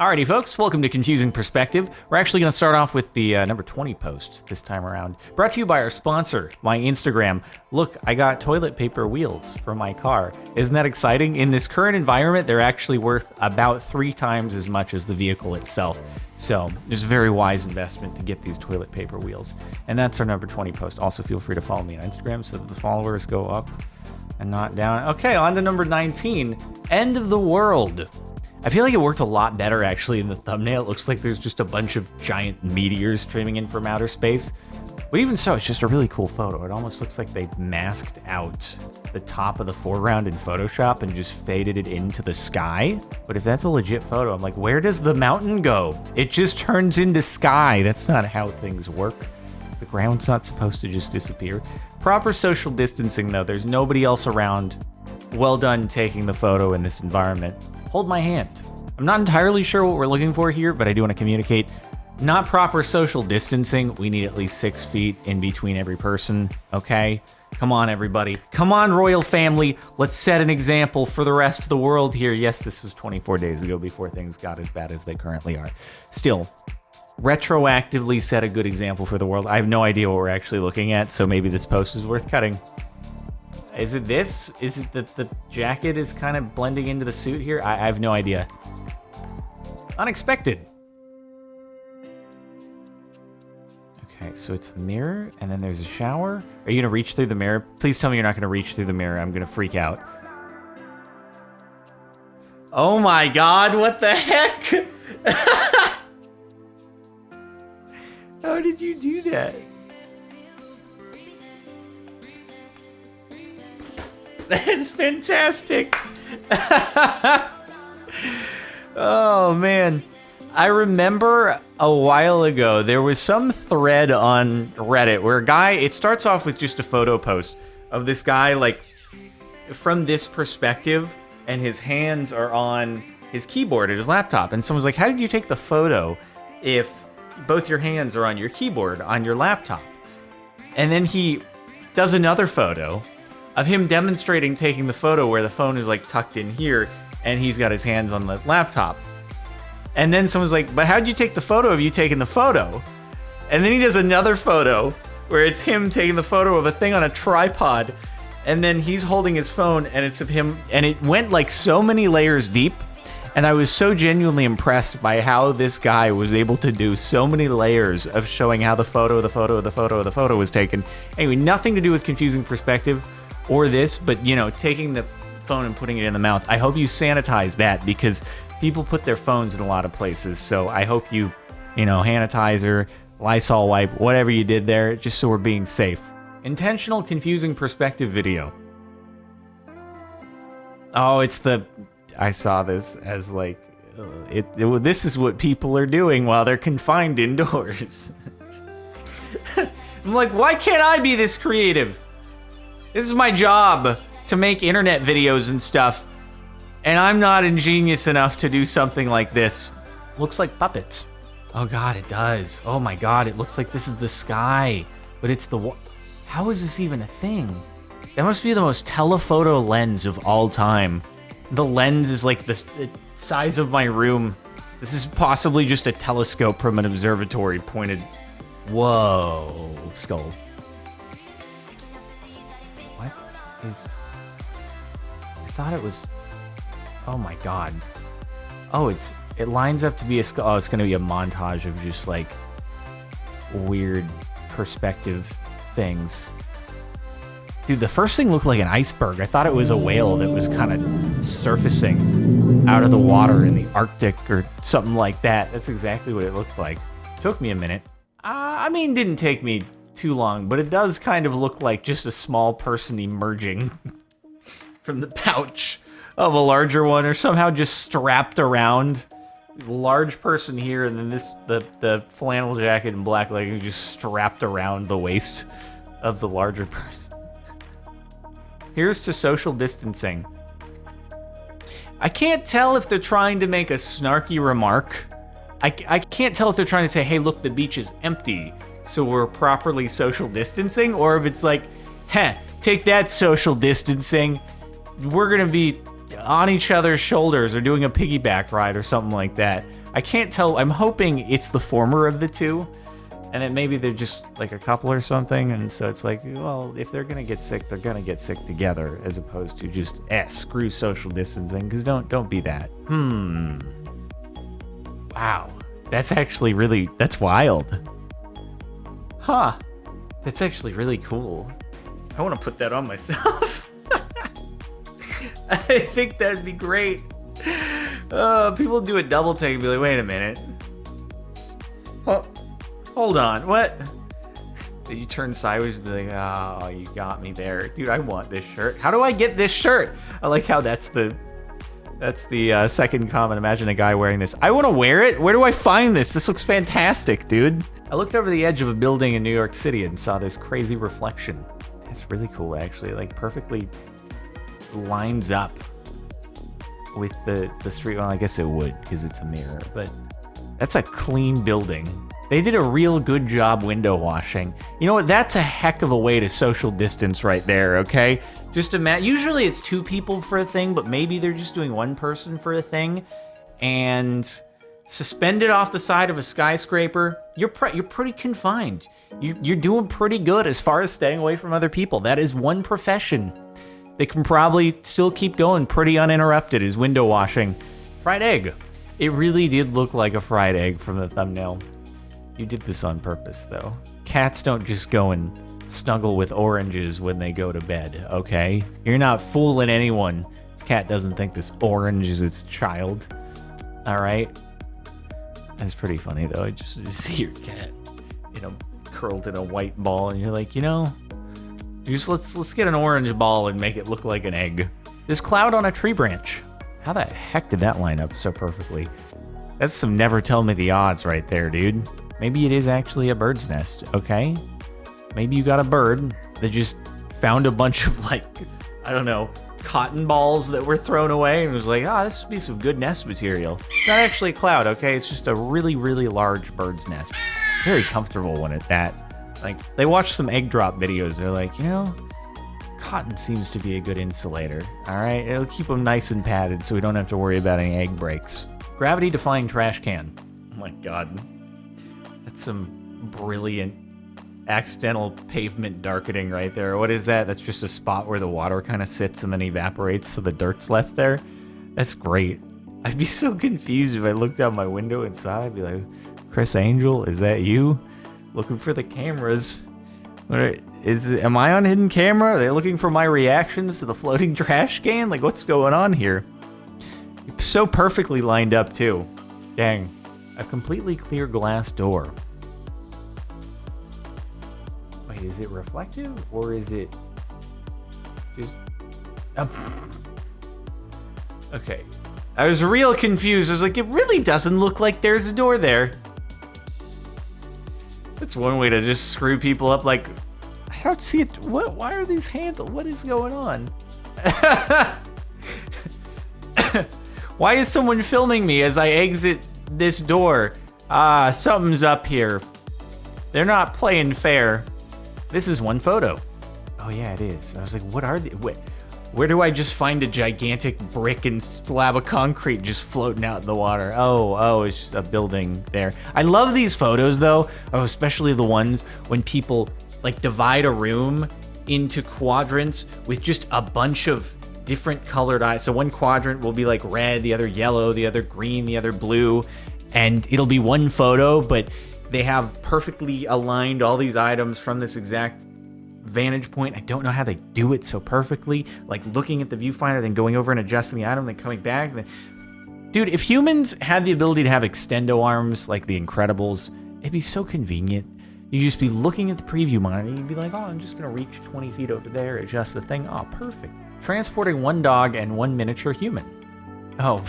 Alrighty, folks, welcome to Confusing Perspective. We're actually going to start off with the number 20 post this time around. Brought to you by our sponsor, my Instagram. Look, I got toilet paper wheels for my car. Isn't that exciting? In this current environment, they're actually worth about 3 times as much as the vehicle itself. So it's a very wise investment to get these toilet paper wheels. And that's our number 20 post. Also, feel free to follow me on Instagram so that the followers go up and not down. Okay, on to number 19, End of the World. I feel like it worked a lot better, actually, in the thumbnail. It looks like there's just a bunch of giant meteors streaming in from outer space. But even so, it's just a really cool photo. It almost looks like they masked out the top of the foreground in Photoshop and just faded it into the sky. But if that's a legit photo, I'm like, where does the mountain go? It just turns into sky. That's not how things work. The ground's not supposed to just disappear. Proper social distancing, though. There's nobody else around. Well done taking the photo in this environment. Hold my hand. I'm not entirely sure what we're looking for here, but I do want to communicate. Not proper social distancing. We need at least 6 feet in between every person, okay? Come on, everybody. Come on, royal family. Let's set an example for the rest of the world here. Yes, this was 24 days ago before things got as bad as they currently are. Still, retroactively set a good example for the world. I have no idea what we're actually looking at, so maybe this post is worth cutting. Is it this? Is it that the jacket is kind of blending into the suit here? I have no idea. Unexpected. Okay, so it's a mirror, and then there's a shower. Are you going to reach through the mirror? Please tell me you're not going to reach through the mirror. I'm going to freak out. Oh my god, what the heck? How did you do that? That's fantastic. Oh, man. I remember a while ago, there was some thread on Reddit where a guy, it starts off with just a photo post of this guy, like, from this perspective, and his hands are on his keyboard at his laptop. And someone's like, how did you take the photo if both your hands are on your keyboard on your laptop? And then he does another photo of him demonstrating taking the photo where the phone is like tucked in here and he's got his hands on the laptop. And then someone's like, but how'd you take the photo of you taking the photo? And then he does another photo where it's him taking the photo of a thing on a tripod, and then he's holding his phone and it's of him, and it went like so many layers deep. And I was so genuinely impressed by how this guy was able to do so many layers of showing how the photo was taken. Anyway, nothing to do with Confusing Perspective or this, but, you know, taking the phone and putting it in the mouth. I hope you sanitize that, because people put their phones in a lot of places. So I hope you know, sanitizer, Lysol wipe, whatever you did there, just so we're being safe. Intentional Confusing Perspective video. Oh, it's the... I saw this as like, this is what people are doing while they're confined indoors. I'm like, why can't I be this creative? This is my job, to make internet videos and stuff, and I'm not ingenious enough to do something like this. Looks like puppets. Oh god, it does. Oh my god, it looks like this is the sky, but it's the... How is this even a thing? That must be the most telephoto lens of all time. The lens is like the size of my room. This is possibly just a telescope from an observatory pointed... Whoa, skull. What is... I thought it was... Oh my god. Oh, it lines up to be a skull. Oh, it's gonna be a montage of just like weird perspective things. Dude, the first thing looked like an iceberg. I thought it was a whale that was kind of surfacing out of the water in the Arctic or something like that. That's exactly what it looked like. Took me a minute. I mean, didn't take me too long, but it does kind of look like just a small person emerging from the pouch of a larger one, or somehow just strapped around. Large person here, and then the flannel jacket and black leggings just strapped around the waist of the larger person. Here's to social distancing. I can't tell if they're trying to make a snarky remark. I can't tell if they're trying to say, hey, look, the beach is empty, so we're properly social distancing, or if it's like, heh, take that, social distancing. We're gonna be on each other's shoulders or doing a piggyback ride or something like that. I can't tell. I'm hoping it's the former of the two, and then maybe they're just like a couple or something. And so it's like, well, if they're gonna get sick, they're gonna get sick together, as opposed to just screw social distancing. Because don't be that. Wow, that's actually that's wild. Huh? That's actually really cool. I want to put that on myself. I think that'd be great. People do a double take and be like, wait a minute. Hold on, what? Did you turn sideways and be like, oh, you got me there. Dude, I want this shirt. How do I get this shirt? I like how that's the second comment. Imagine a guy wearing this. I want to wear it. Where do I find this? This looks fantastic, dude. I looked over the edge of a building in New York City and saw this crazy reflection. That's really cool, actually. Like, perfectly lines up with the street. Well, I guess it would, because it's a mirror, but that's a clean building. They did a real good job window washing. You know what? That's a heck of a way to social distance right there, okay? Just imagine, usually it's 2 people for a thing, but maybe they're just doing 1 person for a thing, and suspended off the side of a skyscraper, you're pretty confined. You're doing pretty good as far as staying away from other people. That is one profession that can probably still keep going pretty uninterrupted, is window washing. Fried egg. It really did look like a fried egg from the thumbnail. You did this on purpose, though. Cats don't just go and snuggle with oranges when they go to bed, okay? You're not fooling anyone. This cat doesn't think this orange is its child. All right? That's pretty funny, though. Just see your cat, curled in a white ball, and you're like, let's get an orange ball and make it look like an egg. This cloud on a tree branch. How the heck did that line up so perfectly? That's some never tell me the odds right there, dude. Maybe it is actually a bird's nest, okay? Maybe you got a bird that just found a bunch of, I don't know, cotton balls that were thrown away and was like, this would be some good nest material. It's not actually a cloud, okay? It's just a really, really large bird's nest. Very comfortable one at that. They watch some egg drop videos. They're like, cotton seems to be a good insulator, all right? It'll keep them nice and padded so we don't have to worry about any egg breaks. Gravity-defying trash can. Oh my God. That's some brilliant accidental pavement darkening right there. What is that? That's just a spot where the water kind of sits and then evaporates so the dirt's left there. That's great. I'd be so confused if I looked out my window and saw it. I'd be like, Chris Angel, is that you? Looking for the cameras. Am I on hidden camera? Are they looking for my reactions to the floating trash can? What's going on here? So perfectly lined up, too. Dang. A completely clear glass door. Wait, is it reflective or is it just... Okay. I was real confused. I was like, it really doesn't look like there's a door there. That's one way to just screw people up. I don't see it. Why are these handled? What is going on? Why is someone filming me as I exit this door? Something's up here. They're not playing fair. This is one photo. Oh yeah, it is. I was like, what are they? Where do I just find a gigantic brick and slab of concrete just floating out in the water? Oh, it's just a building there. I love these photos though, especially the ones when people divide a room into quadrants with just a bunch of different colored items. So one quadrant will be red, the other yellow, the other green, the other blue, and it'll be one photo, but they have perfectly aligned all these items from this exact vantage point. I don't know how they do it so perfectly, looking at the viewfinder, then going over and adjusting the item, then coming back. Dude, if humans had the ability to have extendo arms like the Incredibles, it'd be so convenient. You'd just be looking at the preview monitor, and you'd be like, I'm just gonna reach 20 feet over there, adjust the thing. Oh, perfect. Transporting one dog and one miniature human. Oh.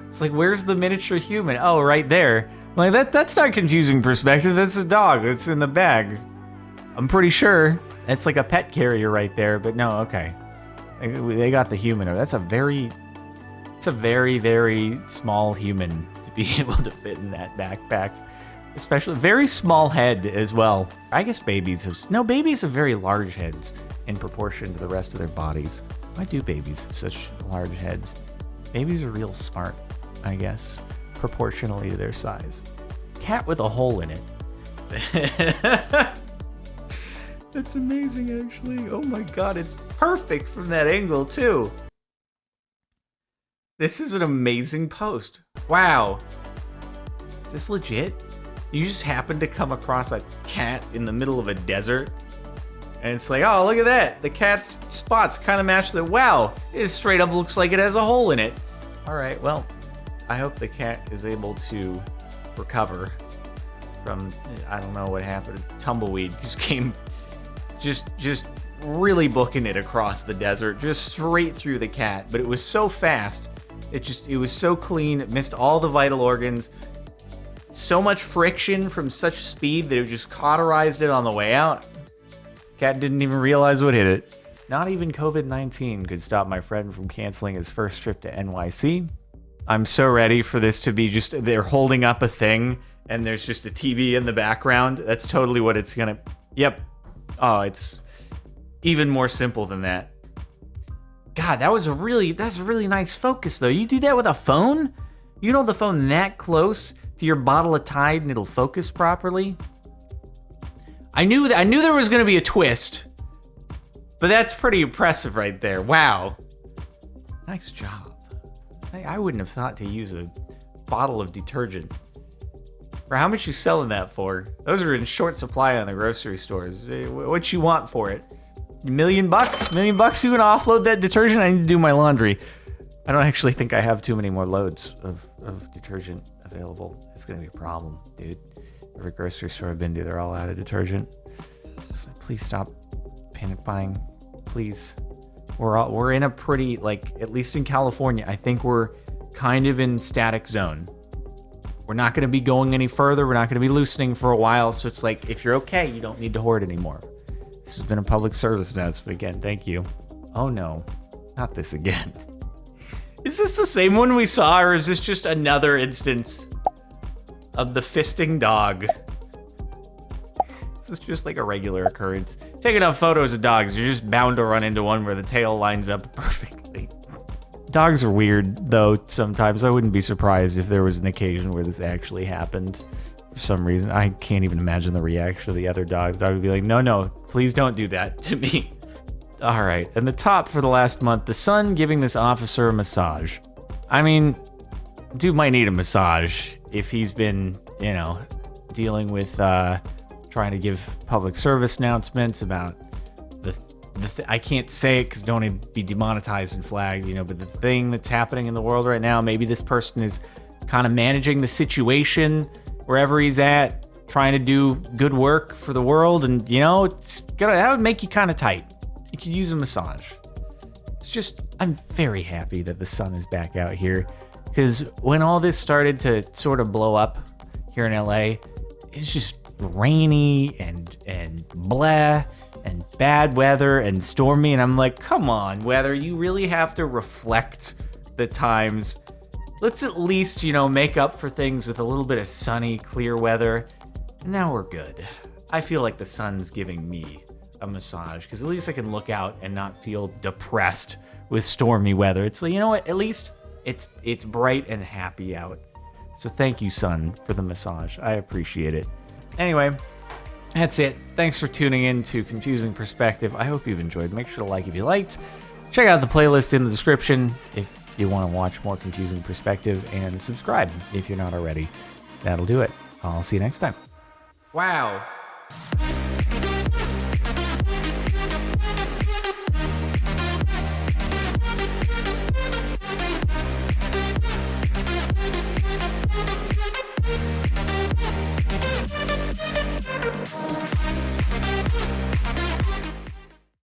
It's where's the miniature human? Oh, right there. That's not confusing perspective. That's a dog. It's in the bag. I'm pretty sure it's a pet carrier right there, but no, okay. They got the human. It's a very, very small human to be able to fit in that backpack. Especially very small head as well. I guess babies have very large heads in proportion to the rest of their bodies. Why do babies have such large heads? Babies are real smart. I guess, proportionally to their size. Cat with a hole in it. That's amazing, actually. Oh my god, it's perfect from that angle, too. This is an amazing post. Wow. Is this legit? You just happened to come across a cat in the middle of a desert? And it's like, oh, look at that. The cat's spots kind of match the... Wow, it straight up looks like it has a hole in it. All right, well, I hope the cat is able to recover from, I don't know what happened. Tumbleweed just came, just really booking it across the desert, just straight through the cat. But it was so fast. It was so clean. It missed all the vital organs. So much friction from such speed that it just cauterized it on the way out. Cat didn't even realize what hit it. Not even COVID-19 could stop my friend from canceling his first trip to NYC. I'm so ready for this to be just, they're holding up a thing and there's just a TV in the background. That's totally what it's gonna, yep. Oh, it's even more simple than that. God, that's a really nice focus though. You do that with a phone? You hold the phone that close to your bottle of Tide and it'll focus properly? I knew there was gonna be a twist, but that's pretty impressive right there. Wow. Nice job. I wouldn't have thought to use a bottle of detergent. For how much you selling that for? Those are in short supply on the grocery stores. What you want for it? $1 million? $1 million you gonna offload that detergent? I need to do my laundry. I don't actually think I have too many more loads of detergent available. It's gonna be a problem, dude. Every grocery store I've been to, they're all out of detergent. So please stop panic buying, please. We're in a pretty, like, at least in California, I think we're kind of in static zone. We're not going to be going any further. We're not going to be loosening for a while. So it's like, if you're okay, you don't need to hoard anymore. This has been a public service announcement again. Thank you. Oh no, not this again. Is this the same one we saw, or is this just another instance of the fisting dog? This is just like a regular occurrence. Take enough photos of dogs, you're just bound to run into one where the tail lines up perfectly. Dogs are weird, though, sometimes. I wouldn't be surprised if there was an occasion where this actually happened. For some reason, I can't even imagine the reaction of the other dog. The dog would be like, no, please don't do that to me. All right, and the top for the last month, the Sun giving this officer a massage. I mean, dude might need a massage if he's been, dealing with trying to give public service announcements about I can't say it because don't want to be demonetized and flagged, but the thing that's happening in the world right now, maybe this person is kind of managing the situation wherever he's at, trying to do good work for the world, and that would make you kind of tight. You could use a massage. It's just, I'm very happy that the Sun is back out here, because when all this started to sort of blow up here in LA, it's just rainy and blah and bad weather and stormy, and I'm like, come on, weather, you really have to reflect the times. Let's at least, make up for things with a little bit of sunny, clear weather. And now we're good. I feel like the Sun's giving me a massage, because at least I can look out and not feel depressed with stormy weather. It's like, you know what, at least it's bright and happy out. So thank you, Sun, for the massage. I appreciate it. Anyway, that's it. Thanks for tuning in to Confusing Perspective. I hope you've enjoyed. Make sure to like if you liked. Check out the playlist in the description if you want to watch more Confusing Perspective, and subscribe if you're not already. That'll do it. I'll see you next time. Wow.